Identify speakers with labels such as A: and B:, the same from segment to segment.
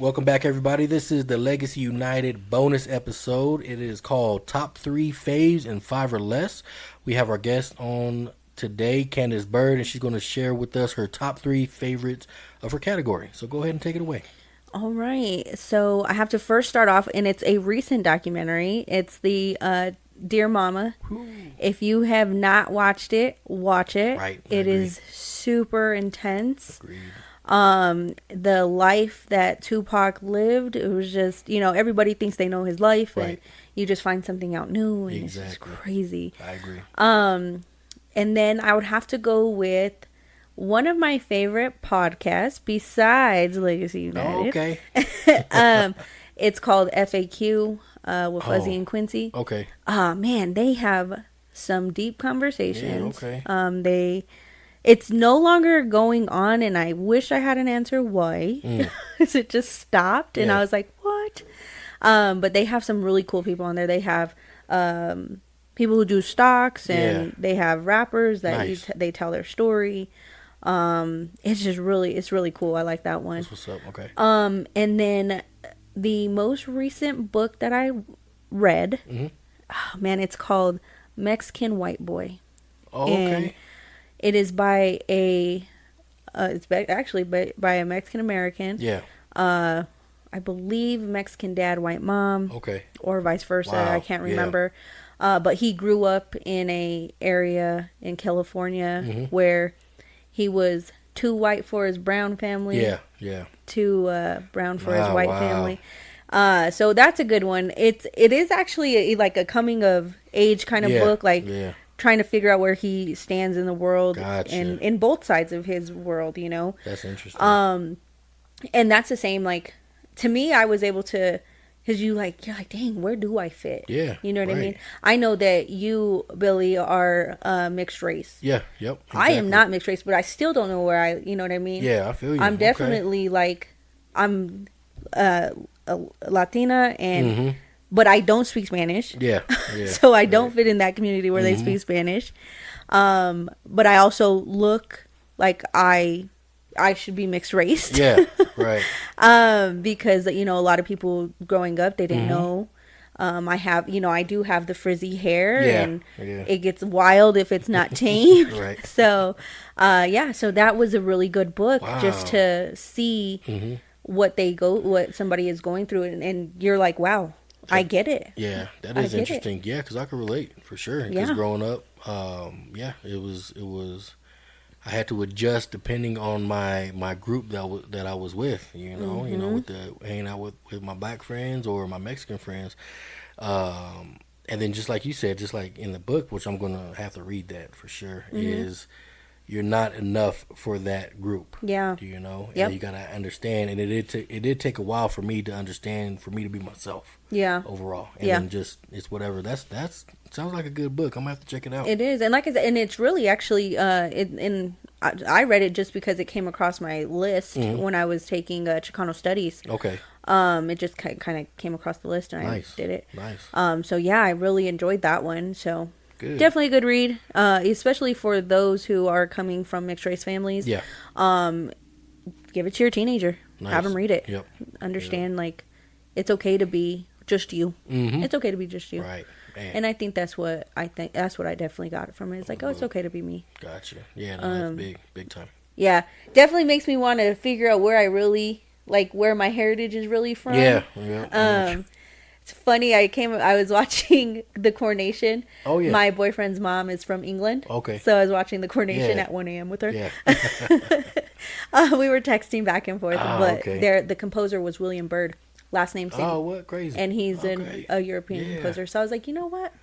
A: Welcome back, everybody. This is the Legacy United bonus episode. It is called Top 3 Faves and 5 or Less. We have our guest on today, Candice Byrd, and she's going to share with us her top 3 favorites of her category. So go ahead and take it away.
B: All right. So I have to first start off, and it's a recent documentary. It's the Dear Mama. Ooh. If you have not watched it, watch it.
A: Right.
B: It is super intense.
A: Agreed.
B: The life that Tupac lived, it was just, everybody thinks they know his life, and you just find something out new, and it's just crazy.
A: I agree.
B: And then I would have to go with one of my favorite podcasts besides Legacy United.
A: Oh, okay.
B: It's called FAQ with Fuzzy and Quincy.
A: Okay.
B: Man, they have some deep conversations.
A: Yeah, okay.
B: It's no longer going on, and I wish I had an answer why. It just stopped, and I was like, what? But they have some really cool people on there. They have people who do stocks, and they have rappers that they tell their story. It's just it's really cool. I like that one.
A: That's what's up. Okay.
B: And then the most recent book that I read, oh, man, it's called Mexican White Boy.
A: Oh, okay.
B: And it is by a Mexican American.
A: Yeah.
B: I believe Mexican dad, white mom.
A: Okay.
B: Or vice versa.
A: Wow.
B: I can't remember. Yeah. But he grew up in a area in California where he was too white for his brown family.
A: Yeah. Yeah.
B: Too brown for his white family. So that's a good one. It is actually like a coming of age kind of book. Like. Yeah. Trying to figure out where he stands in the world and in both sides of his world,
A: That's interesting.
B: And that's the same, like, to me, I was able to, because you're like, dang, where do I fit?
A: Yeah.
B: You know what I mean? I know that you, Billy, are mixed race.
A: Yeah. Yep. Exactly.
B: I am not mixed race, but I still don't know where you know what I mean?
A: Yeah, I feel you.
B: I'm definitely I'm a Latina and... But I don't speak Spanish.
A: Yeah.
B: So I don't fit in that community where they speak Spanish. But I also look like I should be mixed race.
A: Yeah, right.
B: Because, a lot of people growing up, they didn't know. I do have the frizzy hair. And it gets wild if it's not tamed.
A: Right.
B: So, so that was a really good book just to see what somebody is going through. And you're like, wow. I get it.
A: Yeah, that is interesting. Yeah, because I can relate for sure. Because growing up, it was. I had to adjust depending on my group that I was with. With hanging out with my black friends or my Mexican friends, and then just like you said, just like in the book, which I'm gonna have to read that for sure, is. You're not enough for that group. Yeah.
B: Yep.
A: And you got to understand. And it did take a while for me to understand, for me to be myself.
B: Yeah.
A: Overall. And then just, it's whatever. That's sounds like a good book. I'm going to have to check it out.
B: It is. And like I said, and it's really actually, I read it just because it came across my list when I was taking Chicano Studies.
A: Okay.
B: It just kind of came across the list and I did it.
A: Nice.
B: So yeah, I really enjoyed that one. So.
A: Good.
B: Definitely a good read, especially for those who are coming from mixed race families.
A: Yeah.
B: Give it to your teenager.
A: Nice.
B: Have them read it.
A: Yep.
B: Understand, like, it's okay to be just you. It's okay to be just you.
A: Right. Man.
B: And I think that's what I definitely got from it. It's like, it's okay to be me.
A: Gotcha. Yeah, no, that's big time.
B: Yeah. Definitely makes me want to figure out where I really, like, where my heritage is really from.
A: Yeah.
B: It's funny, I was watching the coronation.
A: Oh, yeah.
B: My boyfriend's mom is from England.
A: Okay.
B: So I was watching the coronation at 1 a.m. with her.
A: Yeah.
B: We were texting back and forth. But the composer was William Byrd. Last name same.
A: Oh, what? Crazy.
B: And he's a European composer. So I was like, you know what?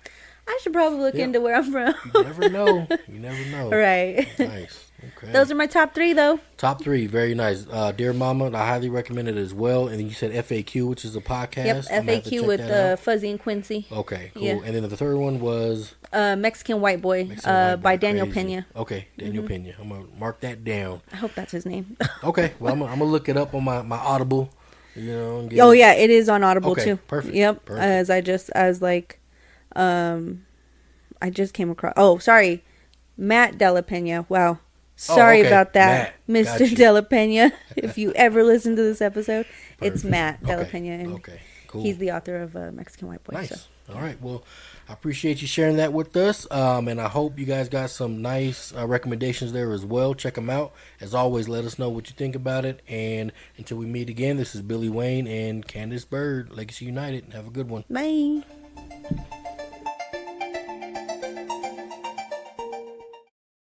B: I should probably look into where I'm from.
A: You never know.
B: Right.
A: Nice. Okay.
B: Those are my top 3, though.
A: Top 3, very nice. Dear Mama, I highly recommend it as well. And you said FAQ, which is a podcast.
B: Yep, FAQ with Fuzzy and Quincy.
A: Okay, cool. Yeah. And then the third one was?
B: Mexican White Boy by Daniel Pena.
A: Okay, Daniel Pena. I'm going to mark that down.
B: I hope that's his name.
A: Okay, well, I'm going to look it up on my Audible.
B: Yeah, it is on Audible too.
A: Perfect.
B: Yep. Perfect. I just came across. Oh, sorry, Matt Della Pena. Wow, Sorry
A: okay.
B: about that,
A: Matt.
B: Mr.
A: Got you.
B: De La Pena. If you ever listen to this episode, it's Matt De La
A: Okay.
B: Pena, and
A: Okay. Cool.
B: he's the author of Mexican White Boy.
A: Nice.
B: So.
A: All right. Well, I appreciate you sharing that with us. And I hope you guys got some nice recommendations there as well. Check them out. As always, let us know what you think about it. And until we meet again, this is Billy Wayne and Candice Byrd, Legacy United. Have a good one.
B: Bye.